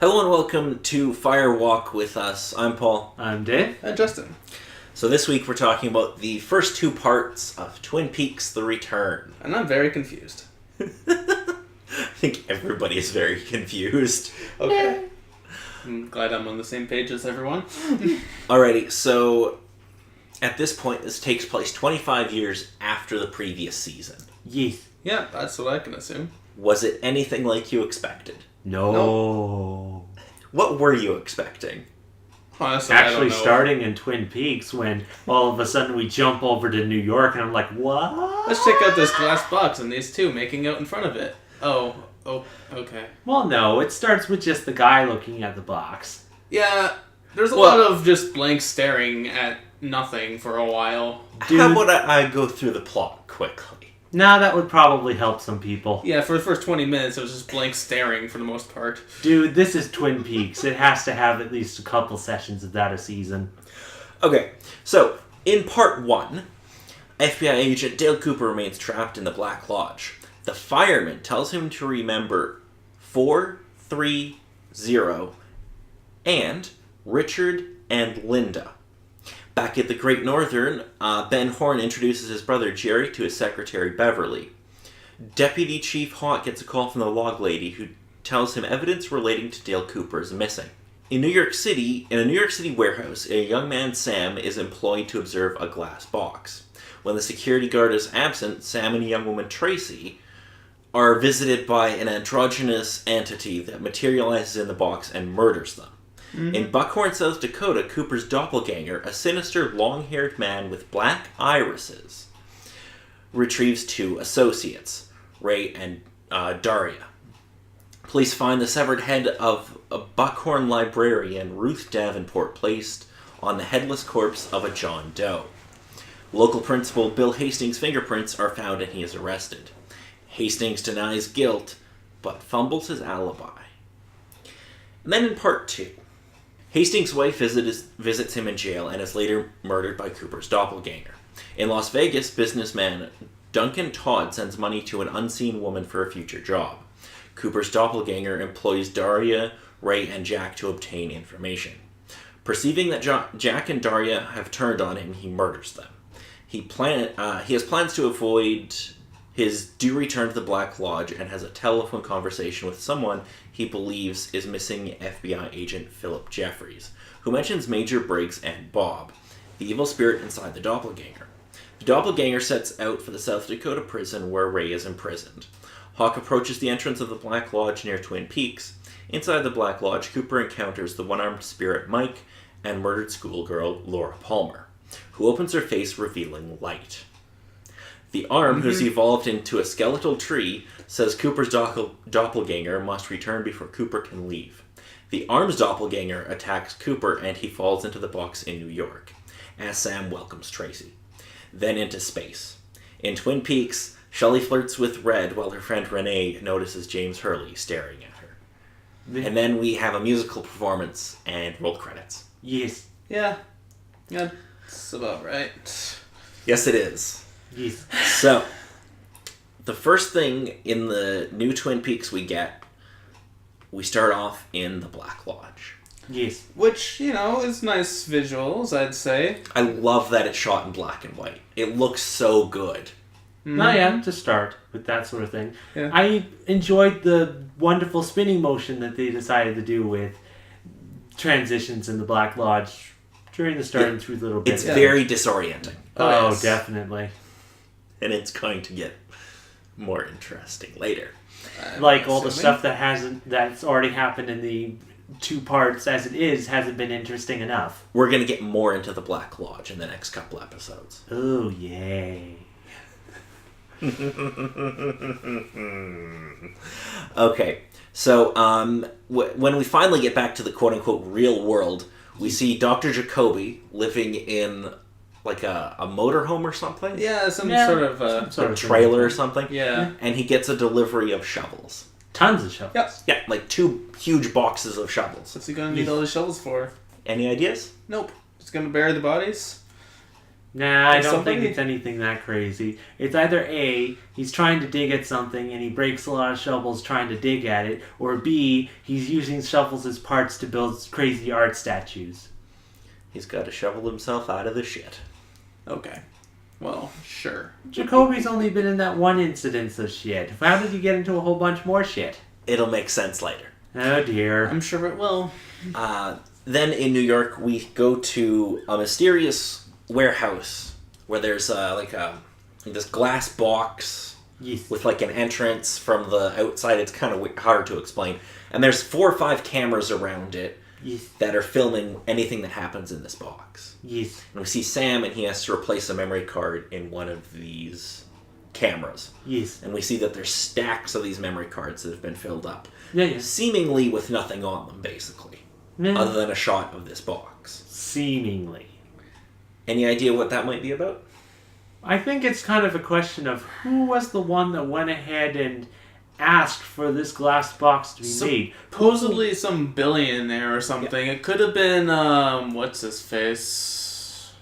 Hello and welcome to Fire Walk with us. I'm Paul. I'm Dave. And Justin. So this week we're talking about the first two parts of Twin Peaks: The Return. And I'm very confused. I think everybody is very confused. Okay. I'm glad I'm on the same page as everyone. Alrighty, so at this point this takes place 25 years after the previous season. Yes. Yeah, that's what I can assume. Was it anything like you expected? No. What were you expecting? Honestly, I Actually, don't know. starting in Twin Peaks when all of a sudden we jump over to New York and I'm like, what? Let's check out this glass box and these two making out in front of it. Oh, okay. Well, no. It starts with just the guy looking at the box. Yeah, there's a lot of just blank staring at nothing for a while. Dude. How about I go through the plot quickly? Nah, that would probably help some people. Yeah, for the first 20 minutes, it was just blank staring for the most part. Dude, this is Twin Peaks. It has to have at least a couple sessions of that a season. Okay, so in part 1, FBI agent Dale Cooper remains trapped in the Black Lodge. The fireman tells him to remember 430 and Richard and Linda. Back at the Great Northern, Ben Horn introduces his brother Jerry to his secretary Beverly. Deputy Chief Hawk gets a call from the log lady who tells him evidence relating to Dale Cooper is missing. In a New York City warehouse, a young man, Sam, is employed to observe a glass box. When the security guard is absent, Sam and a young woman, Tracy, are visited by an androgynous entity that materializes in the box and murders them. Mm-hmm. In Buckhorn, South Dakota, Cooper's doppelganger, a sinister, long-haired man with black irises, retrieves two associates, Ray and Daria. Police find the severed head of a Buckhorn librarian, Ruth Davenport, placed on the headless corpse of a John Doe. Local principal Bill Hastings' fingerprints are found and he is arrested. Hastings denies guilt, but fumbles his alibi. And then in part 2, Hastings' wife visits him in jail and is later murdered by Cooper's doppelganger. In Las Vegas, businessman Duncan Todd sends money to an unseen woman for a future job. Cooper's doppelganger employs Daria, Ray, and Jack to obtain information. Perceiving that Jack and Daria have turned on him, he murders them. He has plans to avoid his due return to the Black Lodge and has a telephone conversation with someone he believes is missing FBI agent Philip Jeffries, who mentions Major Briggs and Bob, the evil spirit inside the doppelganger. The doppelganger sets out for the South Dakota prison where Ray is imprisoned. Hawk approaches the entrance of the Black Lodge near Twin Peaks. Inside the Black Lodge, Cooper encounters the one-armed spirit Mike and murdered schoolgirl Laura Palmer, who opens her face revealing light. The arm, who's evolved into a skeletal tree, says Cooper's doppelganger must return before Cooper can leave. The arm's doppelganger attacks Cooper and he falls into the box in New York, as Sam welcomes Tracy. Then into space. In Twin Peaks, Shelley flirts with Red while her friend Renee notices James Hurley staring at her. And then we have a musical performance and roll credits. Yes. Yeah, that's about right. Yes, it is. Yes. So, the first thing in the new Twin Peaks we start off in the Black Lodge. Yes. Which, is nice visuals, I'd say. I love that it's shot in black and white. It looks so good. Oh yeah, to start with that sort of thing. Yeah. I enjoyed the wonderful spinning motion that they decided to do with transitions in the Black Lodge during the start and through little bits. It's very disorienting. Oh, yes. Definitely. And it's going to get more interesting later. Like all the stuff that's already happened in the two parts as it is hasn't been interesting enough. We're going to get more into the Black Lodge in the next couple episodes. Oh, yay. Okay, so when we finally get back to the quote-unquote real world, we see Dr. Jacoby living in like a motorhome or something? Yeah, some sort of a trailer or something? Yeah. And he gets a delivery of shovels. Tons of shovels. Yep. Yeah, like 2 huge boxes of shovels. What's he gonna need all the shovels for? Any ideas? Nope. Just gonna bury the bodies? Nah, I Think don't think somebody- it's anything that crazy. It's either A, he's trying to dig at something and he breaks a lot of shovels trying to dig at it, or B, he's using shovels as parts to build crazy art statues. He's got to shovel himself out of the shit. Okay. Well, sure. Jacoby's only been in that one incidence of shit. How did he get into a whole bunch more shit? It'll make sense later. Oh dear. I'm sure it will. Then in New York, we go to a mysterious warehouse where there's this glass box Yes. with like an entrance from the outside. It's kind of hard to explain. And there's 4 or 5 cameras around it Yes. that are filming anything that happens in this box. Yes. And we see Sam, and he has to replace a memory card in one of these cameras. Yes. And we see that there's stacks of these memory cards that have been filled up, Yeah, yes. seemingly with nothing on them, basically, Yeah. other than a shot of this box. Seemingly. Any idea what that might be about? I think it's kind of a question of who was the one that went ahead and asked for this glass box to be made. Supposedly some billionaire or something. It could have been, what's his face?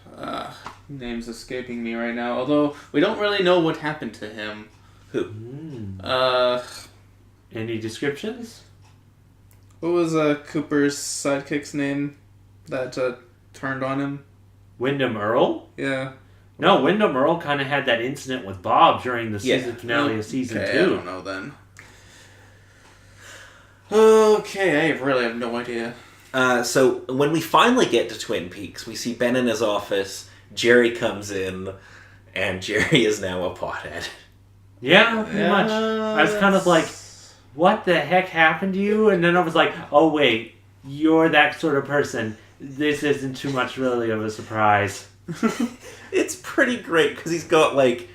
Name's escaping me right now. Although, we don't really know what happened to him. Who? Any descriptions? What was Cooper's sidekick's name that turned on him? Wyndham Earl? Yeah. No, Wyndham Earl kind of had that incident with Bob during the Yeah. season finale of season Okay, 2. I don't know then. Okay, I really have no idea. So when we finally get to Twin Peaks, we see Ben in his office. Jerry comes in, and Jerry is now a pothead. Yeah, pretty much. I was kind of like, what the heck happened to you? And then I was like, oh wait, you're that sort of person. This isn't too much really of a surprise. It's pretty great because he's got like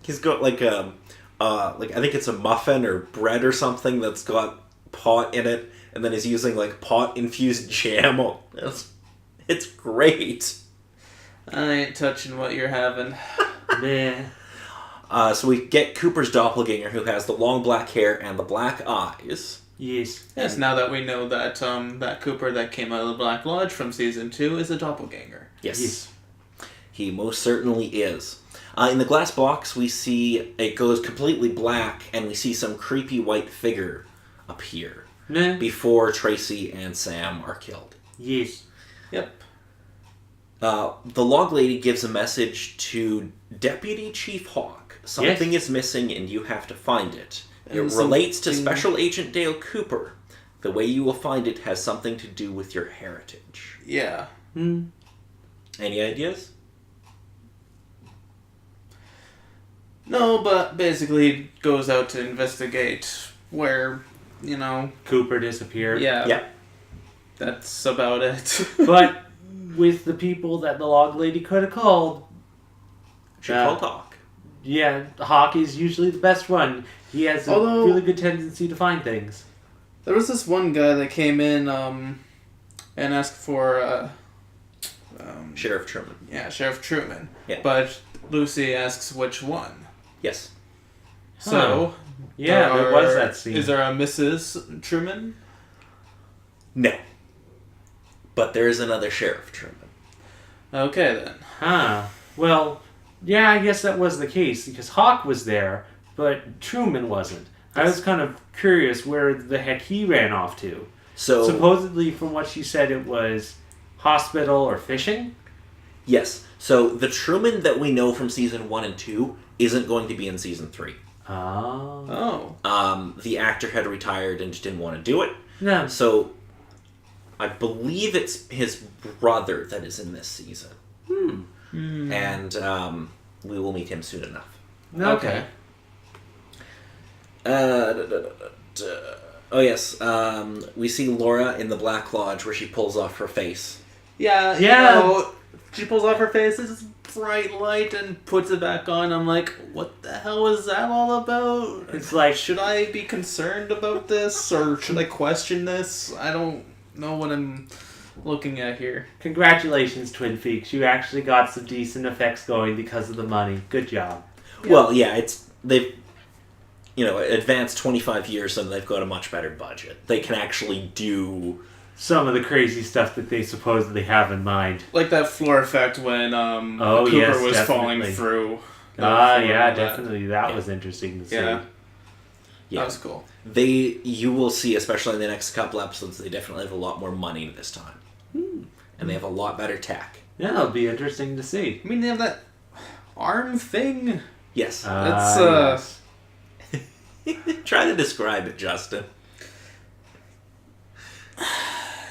I think it's a muffin or bread or something that's got pot in it, and then he's using like pot infused jam on it. It's great. I ain't touching what you're having. Meh. So we get Cooper's doppelganger, who has the long black hair and the black eyes. Yes. Yes, now that we know that that Cooper that came out of the Black Lodge from season 2 is a doppelganger. Yes, Yes. he most certainly is. In the glass box, we see it goes completely black, and we see some creepy white figure appear Meh. before Tracy and Sam are killed. Yes. Yep. The log lady gives a message to Deputy Chief Hawk. Something is missing, and you have to find it. It And relates to something- Special Agent Dale Cooper. The way you will find it has something to do with your heritage. Yeah. Any ideas? No, but basically he goes out to investigate where, you know, Cooper disappeared. yeah, that's about it. But with the people that the log lady could have called, She called Hawk. yeah, Hawk is usually the best one. He has a Although- really good tendency to find things. There was this one guy that came in and asked for, Sheriff Truman. yeah, Sheriff Truman. Yeah. But Lucy asks which one. Yes. So, Yeah, there was that scene. Is there a Mrs. Truman? No. But there is another Sheriff Truman. Okay, then. Huh. Well, yeah, I guess that was the case, because Hawk was there, but Truman wasn't. I was kind of curious where the heck he ran off to. So, Supposedly, from what she said, it was hospital or fishing? yes. So, the Truman that we know from Season 1 and 2 isn't going to be in Season 3. Oh. Oh. The actor had retired and just didn't want to do it. No. So, I believe it's his brother that is in this season. And we will meet him soon enough. Okay. Oh, yes. We see Laura in the Black Lodge where she pulls off her face. Yeah, Yeah. You know, she pulls off her face, this bright light, and puts it back on. I'm like, what the hell is that all about? It's like, Should I be concerned about this, or should I question this? I don't know what I'm looking at here. congratulations, Twin Peaks. You actually got some decent effects going because of the money. Good job. Well, yeah, they've advanced 25 years and they've got a much better budget. They can actually do some of the crazy stuff that they supposedly have in mind. Like that floor effect when Cooper yes, was falling definitely. through. Yeah, definitely. That was interesting to see. Yeah. Yeah. That was cool. You will see, especially in the next couple episodes, they definitely have a lot more money this time. And they have a lot better tech. Yeah, it'll be interesting to see. I mean, they have that arm thing. Yes. It's, Yes. Try to describe it, Justin.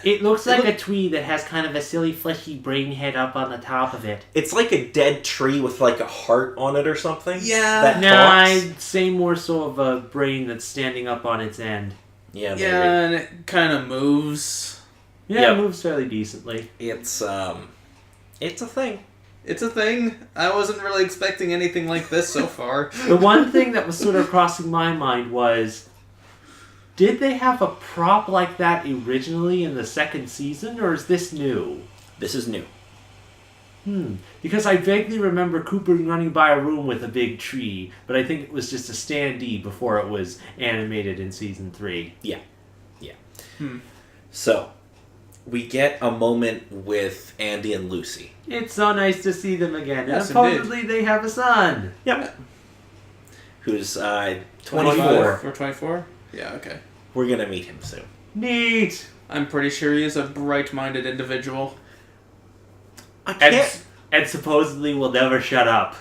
It looks like a tree that has kind of a silly fleshy brain head up on the top of it. It's like a dead tree with like a heart on it or something. Yeah. That No, talks. I'd say more so of a brain that's standing up on its end. Yeah, maybe. yeah, and it kind of moves. Yeah, Yep. it moves fairly decently. It's a thing. It's a thing. I wasn't really expecting anything like this so far. The one thing that was sort of crossing my mind was, did they have a prop like that originally in the second season, or is this new? This is new. Because I vaguely remember Cooper running by a room with a big tree, but I think it was just a standee before it was animated in season 3. Yeah. So, we get a moment with Andy and Lucy. It's so nice to see them again. Yes, and supposedly they have a son. Yep. Who's 24. 24. For 24? Yeah, okay. We're gonna meet him soon. Neat. I'm pretty sure he is a bright-minded individual. I can't. And supposedly will never shut up.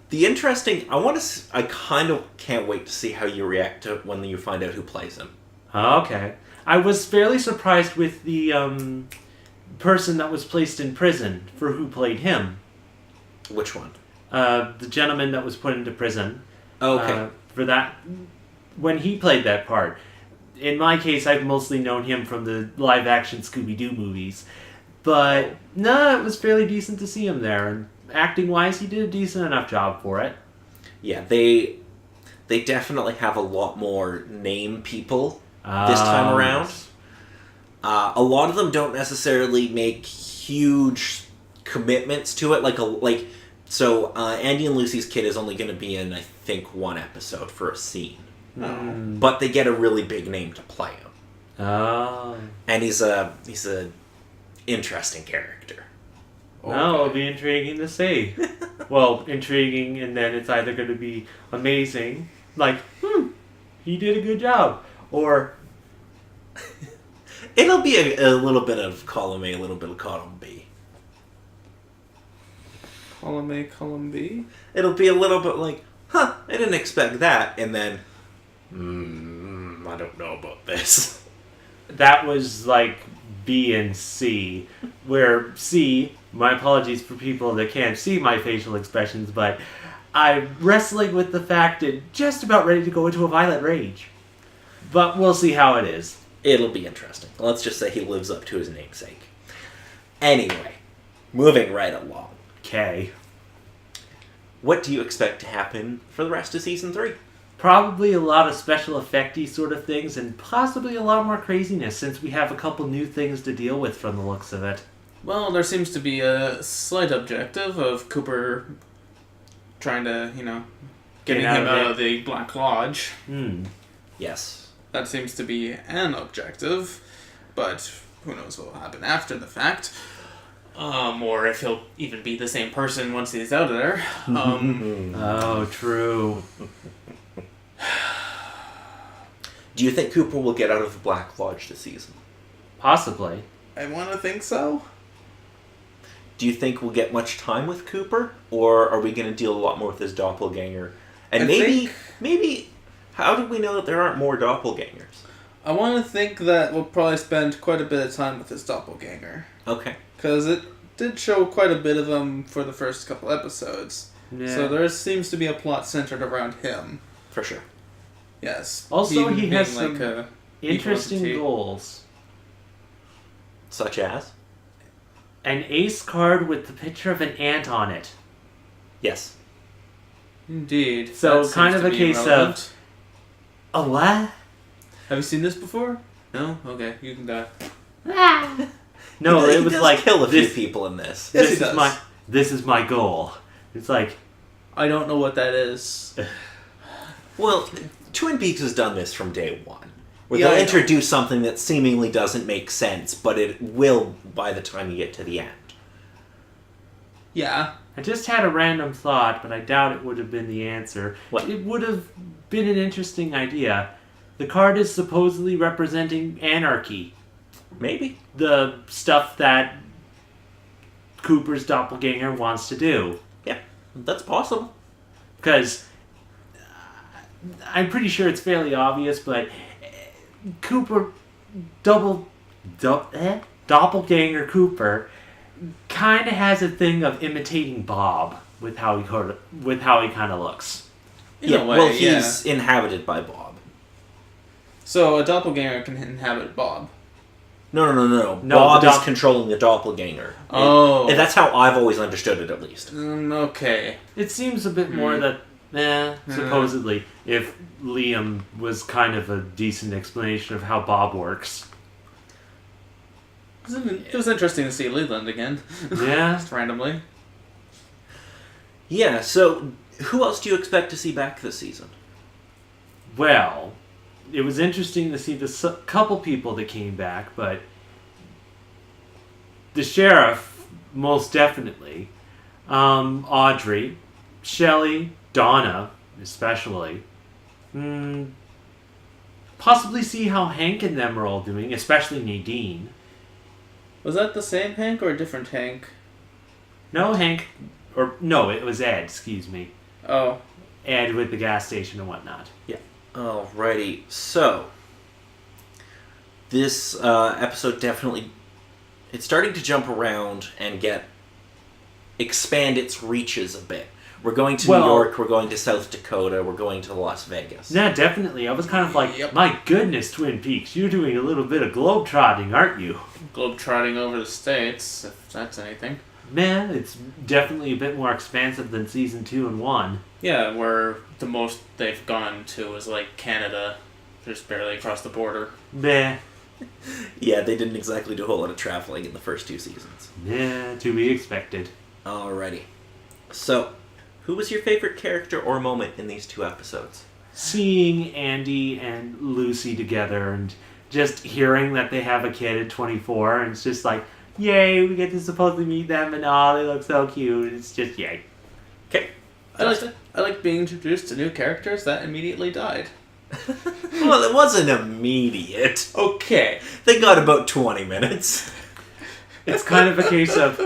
The interesting. I kind of can't wait to see how you react to when you find out who plays him. Okay. I was fairly surprised with the person that was placed in prison for who played him. Which one? The gentleman that was put into prison. Okay. For that, when he played that part. In my case, I've mostly known him from the live-action Scooby-Doo movies. But, no, it was fairly decent to see him there. And acting-wise, he did a decent enough job for it. Yeah, they definitely have a lot more name people this time around. A lot of them don't necessarily make huge commitments to it. So Andy and Lucy's kid is only going to be in, I think, one episode for a scene. But they get a really big name to play him. Oh. And he's a interesting character. No, it'll be intriguing to see. Well, intriguing, and then it's either going to be amazing, like, he did a good job, or... It'll be a little bit of column A, a little bit of column B. Column A, column B? It'll be a little bit like, I didn't expect that, and then, I don't know about this. That was like B and C, where C, my apologies for people that can't see my facial expressions, but I'm wrestling with the fact and just about ready to go into a violent rage. But we'll see how it is. It'll be interesting. Let's just say he lives up to his namesake. Anyway, moving right along. Okay. What do you expect to happen for the rest of Season 3? Probably a lot of special effecty sort of things, and possibly a lot more craziness, since we have a couple new things to deal with from the looks of it. Well, there seems to be a slight objective of Cooper trying to, getting him out of the Black Lodge. Yes. That seems to be an objective, but who knows what will happen after the fact. Or if he'll even be the same person once he's out of there. Oh, true. Do you think Cooper will get out of the Black Lodge this season? Possibly. I want to think so. Do you think we'll get much time with Cooper? Or are we going to deal a lot more with his doppelganger? And I maybe, how do we know that there aren't more doppelgangers? I want to think that we'll probably spend quite a bit of time with his doppelganger. Okay. Because it did show quite a bit of him for the first couple episodes. Yeah. So there seems to be a plot centered around him. For sure. Yes. Also, Him he has being some a interesting entity. goals. Such as? An ace card with the picture of an ant on it. Yes. Indeed. So, That kind seems of to a be case relevant. A what? Have you seen this before? No? Okay, you can die. No, He it was does like kill a few this. people in this. Yes, This he is does. this is my goal. It's like, I don't know what that is. Well, Twin Peaks has done this from day one. Where Yeah, they'll I know. introduce something that seemingly doesn't make sense, but it will by the time you get to the end. Yeah. I just had a random thought, but I doubt it would have been the answer. What? It would have been an interesting idea. The card is supposedly representing anarchy. Maybe. The stuff that Cooper's doppelganger wants to do. Yeah, that's possible. Because I'm pretty sure it's fairly obvious, but Cooper, doppelganger Cooper, kind of has a thing of imitating Bob with how he kind of looks. In a way, well, yeah. he's inhabited by Bob. So a doppelganger can inhabit Bob. No. No, Bob the is controlling the doppelganger. Oh. And that's how I've always understood it, at least. Okay. It seems a bit more that, supposedly, if Liam was kind of a decent explanation of how Bob works. It was interesting to see Leland again. Yeah. Just randomly. Yeah, so who else do you expect to see back this season? Well, it was interesting to see the couple people that came back, but the sheriff, most definitely. Audrey, Shelley, Donna, especially. Possibly see how Hank and them are all doing, especially Nadine. Was that the same Hank or a different Hank? No, Hank, no, it was Ed, excuse me. Oh. Ed with the gas station and whatnot. Alrighty, so this episode definitely, it's starting to jump around and expand its reaches a bit. We're going to New York, we're going to South Dakota, we're going to Las Vegas. Yeah, definitely. I was kind of like, Yep. My goodness, Twin Peaks, you're doing a little bit of globetrotting, aren't you? Globetrotting over the States, if that's anything. Man, it's definitely a bit more expansive than season 2 and 1. Yeah, where the most they've gone to is like Canada, just barely across the border. Meh. Yeah, they didn't exactly do a whole lot of traveling in the first 2 seasons. Yeah, to be expected. Alrighty. So, who was your favorite character or moment in these 2 episodes? Seeing Andy and Lucy together and just hearing that they have a kid at 24, and it's just like, yay, we get to supposedly meet them, and they look so cute. It's just yay. Okay. I like being introduced to new characters that immediately died. Well, it wasn't immediate. Okay. They got about 20 minutes. It's kind of a case of,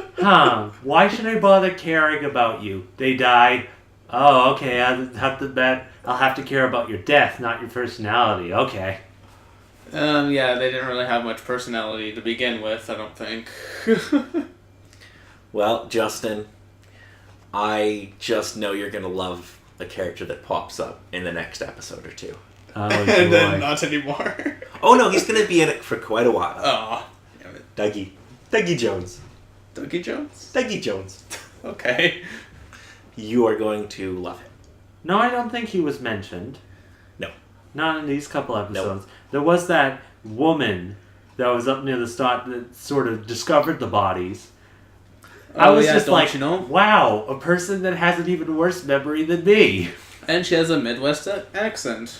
why should I bother caring about you? They died. Oh, okay, I'll have to care about your death, not your personality. Okay. Yeah, they didn't really have much personality to begin with, I don't think. Well, Justin, I just know you're going to love a character that pops up in the next episode or 2. Oh, And then boy. not anymore. Oh no, he's going to be in it for quite a while. Oh. Damn it. Dougie Jones. Dougie Jones? Dougie Jones. Okay. You are going to love him. No, I don't think he was mentioned. No. Not in these couple episodes. There was that woman that was up near the start that sort of discovered the bodies. I was just don't like, you know? wow, a person that has an even worse memory than me. And she has a Midwest accent.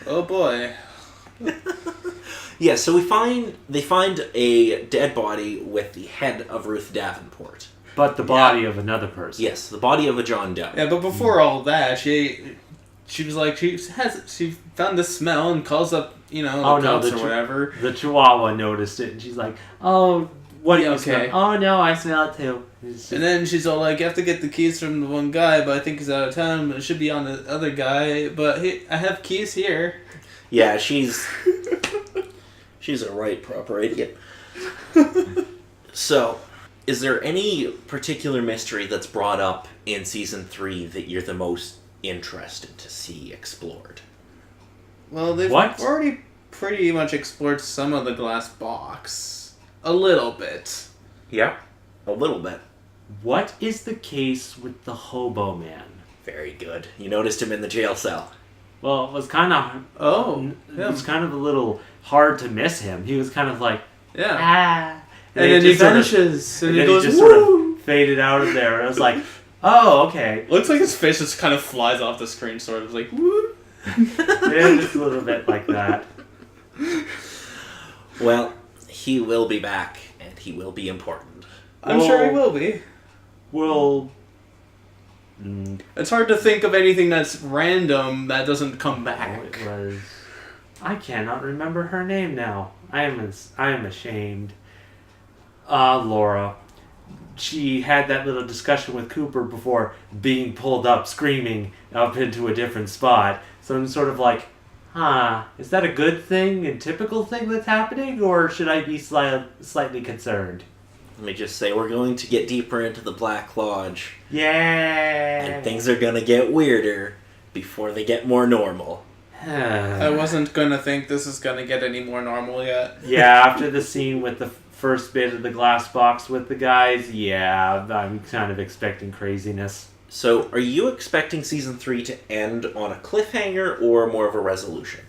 Oh boy. Yeah, so they find a dead body with the head of Ruth Davenport. But the body of another person. Yes, the body of a John Doe. Yeah, but before all that, she was like, she found the smell and calls up, the cops or whatever. The Chihuahua noticed it, and she's like, oh, what do you okay. smell? Oh, no, I smell it too. And then she's all like, you have to get the keys from the one guy, but I think he's out of town, but it should be on the other guy, but I have keys here. Yeah, she's a right proper idiot. So, is there any particular mystery that's brought up in season 3 that you're the most interested to see explored? Well, they've already pretty much explored some of the glass box. A little bit. Yeah, a little bit. What is the case with the hobo man? Very good. You noticed him in the jail cell. Well, it was kind of... it was kind of a little hard to miss him. He was kind of like, yeah. And then he just sort of- vanishes, and and he then goes, just woo! sort of faded out of there. And I was like, oh, okay. Looks like his face just kind of flies off the screen, sort of like, woo! Yeah, just a little bit like that. Well, he will be back, and he will be important. I'm sure he will be. Well, It's hard to think of anything that's random that doesn't come back. it was. I cannot remember her name now. I am ashamed. Laura. She had that little discussion with Cooper before being pulled up, screaming, up into a different spot. So I'm sort of like, is that a good thing and typical thing that's happening, or should I be slightly concerned? Let me just say, we're going to get deeper into the Black Lodge, Yeah. and things are going to get weirder before they get more normal. I wasn't gonna think this is gonna get any more normal yet. Yeah, after the scene with the first bit of the glass box with the guys, yeah, I'm kind of expecting craziness. So, are you expecting Season 3 to end on a cliffhanger or more of a resolution?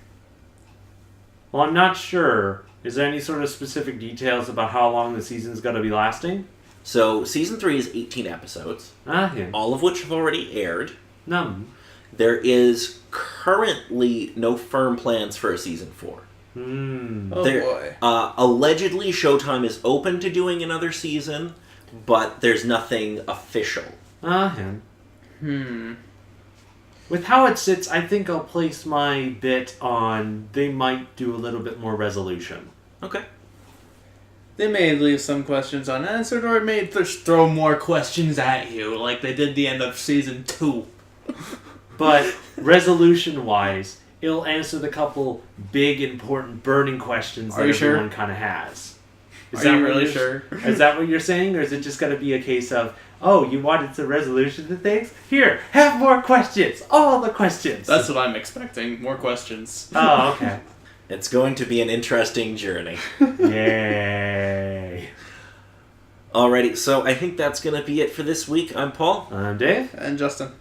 Well, I'm not sure. Is there any sort of specific details about how long the season's going to be lasting? So, Season 3 is 18 episodes, Yeah. all of which have already aired. No. There is currently no firm plans for a Season 4. Oh There- boy. Allegedly, Showtime is open to doing another season, but there's nothing official. Yeah. Hmm. With how it sits, I think I'll place my bit on they might do a little bit more resolution. Okay. They may leave some questions unanswered, or it may just throw more questions at you, like they did the end of season 2. But resolution-wise, it'll answer the couple big, important, burning questions Are that you sure? everyone kind of has. Are you what really you're- sure? Is that what you're saying, or is it just going to be a case of, oh, you wanted some resolution to things? Here, have more questions. All the questions. That's what I'm expecting. More questions. Oh, okay. It's going to be an interesting journey. Yay. Alrighty, so I think that's going to be it for this week. I'm Paul. I'm Dave. And Justin.